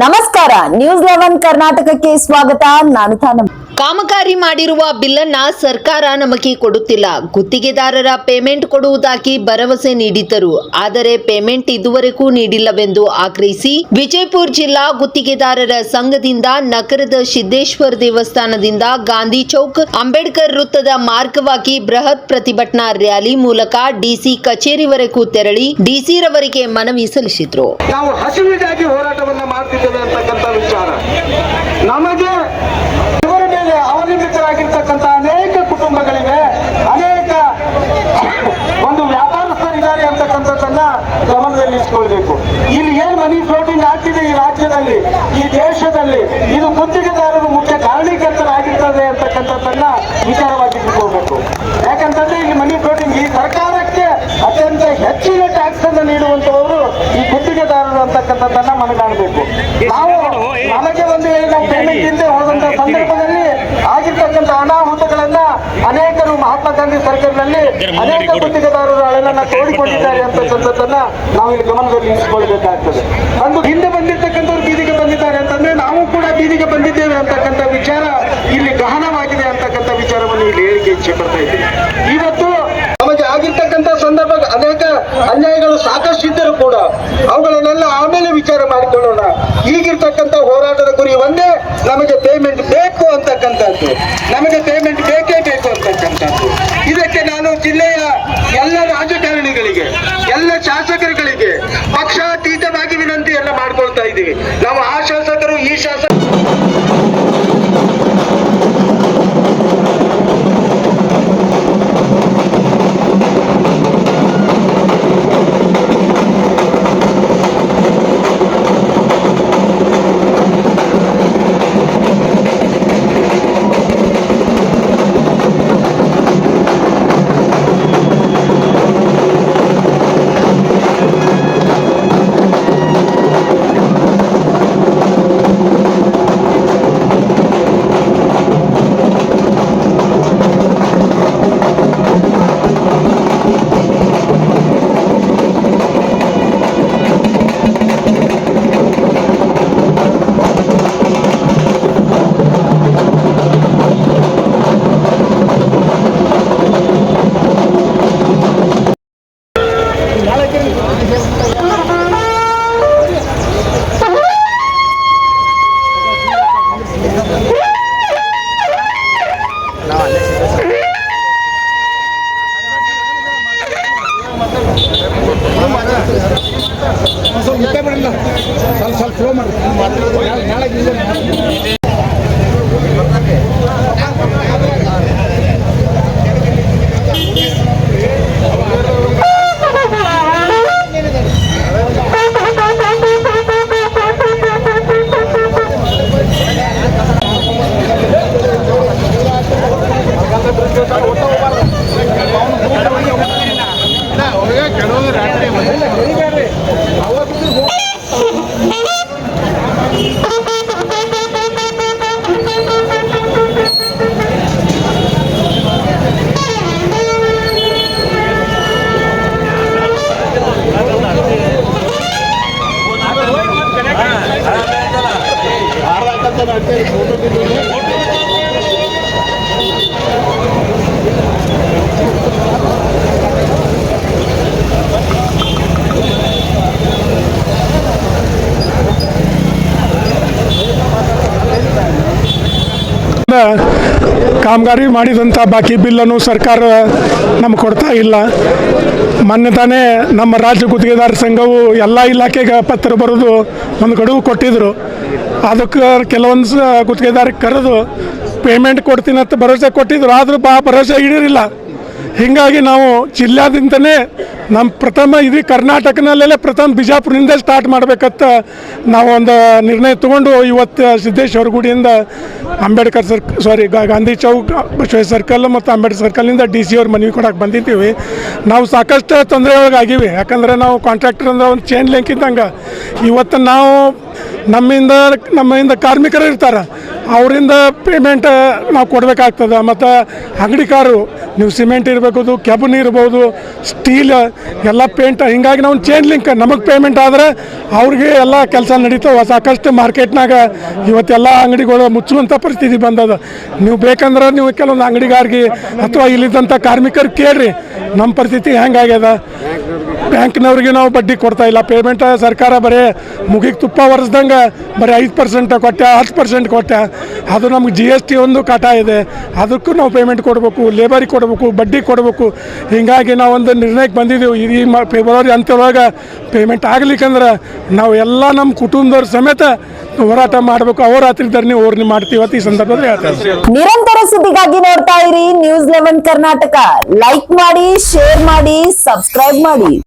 ನಮಸ್ಕಾರ, ನ್ಯೂಸ್ 11 ಕರ್ನಾಟಕಕ್ಕೆ ಸ್ವಾಗತ. ನಾನು ತಾನಮ್ಮ. ಕಾಮಗಾರಿ ಮಾಡಿರುವ ಬಿಲ್ಲನ್ನ ಸರ್ಕಾರ ನಮಗೆ ಕೊಡುತ್ತಿಲ್ಲ. ಗುತ್ತಿಗೆದಾರರ ಪೇಮೆಂಟ್ ಕೊಡುವುದಾಗಿ ಭರವಸೆ ನೀಡಿದ್ದರು, ಆದರೆ ಪೇಮೆಂಟ್ ಇದುವರೆಗೂ ನೀಡಿಲ್ಲವೆಂದು ಆಗ್ರಹಿಸಿ ವಿಜಯಪುರ ಜಿಲ್ಲಾ ಗುತ್ತಿಗೆದಾರರ ಸಂಘದಿಂದ ನಗರದ ಸಿದ್ದೇಶ್ವರ ದೇವಸ್ಥಾನದಿಂದ ಗಾಂಧಿ ಚೌಕ್ ಅಂಬೇಡ್ಕರ್ ವೃತ್ತದ ಮಾರ್ಗವಾಗಿ ಬೃಹತ್ ಪ್ರತಿಭಟನಾ ರ್ಯಾಲಿ ಮೂಲಕ ಡಿಸಿ ಕಚೇರಿವರೆಗೂ ತೆರಳಿ ಡಿಸಿ ರವರಿಗೆ ಮನವಿ ಸಲ್ಲಿಸಿದ್ರು. ನಾವು ಹಸಿವಿಗಾಗಿ ಹೋರಾಟವನ್ನ ಮಾಡ್ತಿದ್ದೇವೆ ಅಂತಕ್ಕಂಥ ವಿಚಾರ ನಮಗೆ ಇವರ ಮೇಲೆ ಅವಲಂಬಿತರಾಗಿರ್ತಕ್ಕಂಥ ಅನೇಕ ಕುಟುಂಬಗಳಿವೆ, ಅನೇಕ ಒಂದು ವ್ಯಾಪಾರಸ್ಥರಿದ್ದಾರೆ ಅಂತಕ್ಕಂಥದ್ದನ್ನ ಗಮನದಲ್ಲಿ ಇಟ್ಕೊಳ್ಬೇಕು. ಇಲ್ಲಿ ಏನ್ ಮನಿ ಫ್ಲೋಟಿಂಗ್ ಆಗ್ತಿದೆ ಈ ರಾಜ್ಯದಲ್ಲಿ, ಈ ದೇಶದಲ್ಲಿ, ಇದು ಗುತ್ತಿಗೆದಾರರು ಮುಖ್ಯ ಕಾರಣೀಕರ್ತರಾಗಿರ್ತದೆ ಅಂತಕ್ಕಂಥದ್ದನ್ನ ವಿಚಾರವಾಗಿ ಇಟ್ಕೊಳ್ಬೇಕು. ಯಾಕಂತಂದ್ರೆ ಇಲ್ಲಿ ಮನಿ ಫ್ಲೋಟಿಂಗ್ ಈ ಸರ್ಕಾರಕ್ಕೆ ಅತ್ಯಂತ ಹೆಚ್ಚಿನ ಟ್ಯಾಕ್ಸ್ ಅನ್ನು ನೀಡುವಂತವರು ಈ ಗುತ್ತಿಗೆದಾರರು ಅಂತಕ್ಕಂಥದ್ದನ್ನ ಮನಗಾಣಬೇಕು. ನಾವು ನಮಗೆ ಒಂದು ನಾವು ಪೇಮೆಂಟ್ ಇಲ್ಲದೆ ಹೋದಂತ ಸಂದರ್ಭದಲ್ಲಿ ಆಗಿರ್ತಕ್ಕಂಥ ಅನಾಹುತಗಳನ್ನ ಅನೇಕರು ಮಹಾತ್ಮ ಗಾಂಧಿ ಸರ್ಕಲ್ನಲ್ಲಿ ಅನೇಕ ಗುತ್ತಿಗೆದಾರರು ಹಣವನ್ನ ತೋಡಿಕೊಂಡಿದ್ದಾರೆ ಅಂತಕ್ಕಂಥದ್ದನ್ನ ನಾವು ಇಲ್ಲಿ ಗಮನದಲ್ಲಿ ಇರಿಸಿಕೊಳ್ಬೇಕಾಗ್ತದೆ. ಒಂದು ಹಿಂದೆ ಬಂದಿರ್ತಕ್ಕಂಥವ್ರು ಬೀದಿಗೆ ಬಂದಿದ್ದಾರೆ ಅಂತಂದ್ರೆ ನಾವು ಕೂಡ ಬೀದಿಗೆ ಬಂದಿದ್ದೇವೆ ಅಂತಕ್ಕಂಥ ವಿಚಾರ ಇಲ್ಲಿ ಗಹನವಾಗಿದೆ ಅಂತಕ್ಕಂಥ ವಿಚಾರವನ್ನು ಇಲ್ಲಿ ಹೇಳಿಕೆ ಇಚ್ಛೆ ಪಡ್ತಾ ಇದ್ದೀನಿ. ಇವತ್ತು ನಮಗೆ ಆಗಿರ್ತಕ್ಕಂಥ ಸಂದರ್ಭ ಅನೇಕ ಅನ್ಯಾಯಗಳು ಸಾಕಷ್ಟು ಇದ್ದರೂ ಕೂಡ ಅವುಗಳನ್ನೆಲ್ಲ ಆಮೇಲೆ ವಿಚಾರ ಮಾಡಿಕೊಳ್ಳೋಣ. ಈಗಿರ್ತಕ್ಕಂಥ ಹೋರಾಟದ ಗುರಿ ಒಂದೇ, ನಮಗೆ ಪೇಮೆಂಟ್ ಬೇಕು ಅಂತಕ್ಕಂಥದ್ದು, ನಮಗೆ ಪೇಮೆಂಟ್ ಬೇಕೇ ಬೇಕು ಅಂತಕ್ಕಂಥದ್ದು. ಇದಕ್ಕೆ ನಾನು ಜಿಲ್ಲೆಯ ಎಲ್ಲ ರಾಜಕಾರಣಿಗಳಿಗೆ, ಎಲ್ಲ ಶಾಸಕರುಗಳಿಗೆ ಪಕ್ಷಾತೀತವಾಗಿ ವಿನಂತಿಯನ್ನ ಮಾಡ್ಕೊಳ್ತಾ ಇದ್ದೀವಿ. ನಾವು ಆ ಶಾಸಕರು ಈ ಶಾಸಕರು ಕಾಮಗಾರಿ ಮಾಡಿದಂಥ ಬಾಕಿ ಬಿಲ್ಲನ್ನು ಸರ್ಕಾರ ನಮಗೆ ಕೊಡ್ತಾ ಇಲ್ಲ. ಮೊನ್ನೆ ತಾನೇ ನಮ್ಮ ರಾಜ್ಯ ಗುತ್ತಿಗೆದಾರ ಸಂಘವು ಎಲ್ಲ ಇಲಾಖೆಗೆ ಪತ್ರ ಬರೆದು ಒಂದು ಗಡುವು ಕೊಟ್ಟಿದ್ದರು. ಅದಕ್ಕೆ ಕೆಲವೊಂದು ಗುತ್ತಿಗೆದಾರಿಗೆ ಕರೆದು ಪೇಮೆಂಟ್ ಕೊಡ್ತೀನಿ ಅಂತ ಭರವಸೆ ಕೊಟ್ಟಿದ್ರು, ಆದರೂ ಭರವಸೆ ಈಡೇರಿಲ್ಲ. ಹೀಗಾಗಿ ನಾವು ಜಿಲ್ಲಾದಿಂದನೇ ನಮ್ಮ ಪ್ರಥಮ ಇಡೀ ಕರ್ನಾಟಕನಲ್ಲೇ ಪ್ರಥಮ ಬಿಜಾಪುರದಿಂದ ಸ್ಟಾರ್ಟ್ ಮಾಡಬೇಕಂತ ನಾವು ಒಂದು ನಿರ್ಣಯ ತಗೊಂಡು ಇವತ್ತು ಸಿದ್ದೇಶ್ವರ ಗುಡಿಯಿಂದ ಅಂಬೇಡ್ಕರ್ ಗಾಂಧಿ ಚೌಕ್, ಬಸವೇಶ್ವರ ಸರ್ಕಲ್ ಮತ್ತು ಅಂಬೇಡ್ಕರ್ ಸರ್ಕಲ್ನಿಂದ ಡಿ ಸಿ ಅವ್ರ ಮನವಿ ಕೊಡೋಕೆ ಬಂದಿದ್ದೀವಿ. ನಾವು ಸಾಕಷ್ಟು ತೊಂದರೆ ಒಳಗಾಗಿವಿ. ಯಾಕಂದರೆ ನಾವು ಕಾಂಟ್ರಾಕ್ಟರ್ ಅಂದ್ರೆ ಒಂದು ಚೈನ್ ಲಿಂಕ್ ಇದ್ದಂಗೆ. ಇವತ್ತು ನಾವು ನಮ್ಮಿಂದ ಕಾರ್ಮಿಕರು ಇರ್ತಾರೆ, ಅವರಿಂದ ಪೇಮೆಂಟ್ ನಾವು ಕೊಡಬೇಕಾಗ್ತದೆ. ಮತ್ತು ಅಂಗಡಿಕಾರರು ನೀವು ಸಿಮೆಂಟ್ ಇರಬೇಕು, ಕೆಬನ್ ಇರ್ಬೋದು, ಸ್ಟೀಲ್ ಎಲ್ಲ ಪೇಂಟ್, ಹಿಂಗಾಗಿ ನಾವು ಚೇಂಜ್ ಲಿಂಕ್ ನಮಗೆ ಪೇಮೆಂಟ್ ಆದರೆ ಅವ್ರಿಗೆ ಎಲ್ಲ ಕೆಲಸ ನಡೀತಾವೆ. ಸಾಕಷ್ಟು ಮಾರ್ಕೆಟ್ನಾಗ ಇವತ್ತೆಲ್ಲ ಅಂಗಡಿಗಳು ಮುಚ್ಚುವಂಥ ಪರಿಸ್ಥಿತಿ ಬಂದದ. ನೀವು ಬೇಕಂದ್ರೆ ನೀವು ಕೆಲವೊಂದು ಅಂಗಡಿಗಾರಿಗೆ ಅಥವಾ ಇಲ್ಲಿದ್ದಂಥ ಕಾರ್ಮಿಕರು ಕೇಳ್ರಿ ನಮ್ಮ ಪರಿಸ್ಥಿತಿ ಹೆಂಗಾಗ್ಯದ. ಬ್ಯಾಂಕ್ನವ್ರಿಗೆ ನಾವು ಬಡ್ಡಿ ಕೊಡ್ತಾ ಇಲ್ಲ, ಪೇಮೆಂಟ್ ಸರ್ಕಾರ ಬರೀ ಮುಗಿಗೆ ತುಪ್ಪ ಒರೆಸ್ದಂಗೆ ಬರೀ 5% ಕೊಟ್ಟೆ, 10% ಕೊಟ್ಟೆ. ಅದು ನಮ್ಗೆ GST ಒಂದು ಕಾಟ ಇದೆ, ಅದಕ್ಕೂ ನಾವು ಪೇಮೆಂಟ್ ಕೊಡಬೇಕು, ಲೇಬರಿಗೆ ಕೊಡಬೇಕು, ಬಡ್ಡಿ ಕೊಡಬೇಕು. ಹೀಗಾಗಿ ನಾವು ಒಂದು ನಿರ್ಣಯಕ್ಕೆ ಬಂದಿದ್ದೀವಿ, ಈ ಫೆಬ್ರವರಿ ಅಂತ್ಯದೊಳಗೆ ಪೇಮೆಂಟ್ ಆಗ್ಲಿಕ್ಕಂದ್ರೆ ನಾವು ಎಲ್ಲ ನಮ್ಮ ಕುಟುಂಬದವ್ರ ಸಮೇತ ಹೋರಾಟ ಮಾಡಬೇಕು. ಅಹೋರಾತ್ರಿ ಧರಣಿ ಓರ್ನಿ ಮಾಡ್ತೀವಿ ಅಂತ ಈ ಸಂದರ್ಭದಲ್ಲಿ ಹೇಳ್ತಾರೆ. ನಿರಂತರ ಸುದ್ದಿಗಾಗಿ ನೋಡ್ತಾ ಇರಿ News 11 ಕರ್ನಾಟಕ. ಲೈಕ್ ಮಾಡಿ, ಶೇರ್ ಮಾಡಿ, ಸಬ್ಸ್ಕ್ರೈಬ್ ಮಾಡಿ.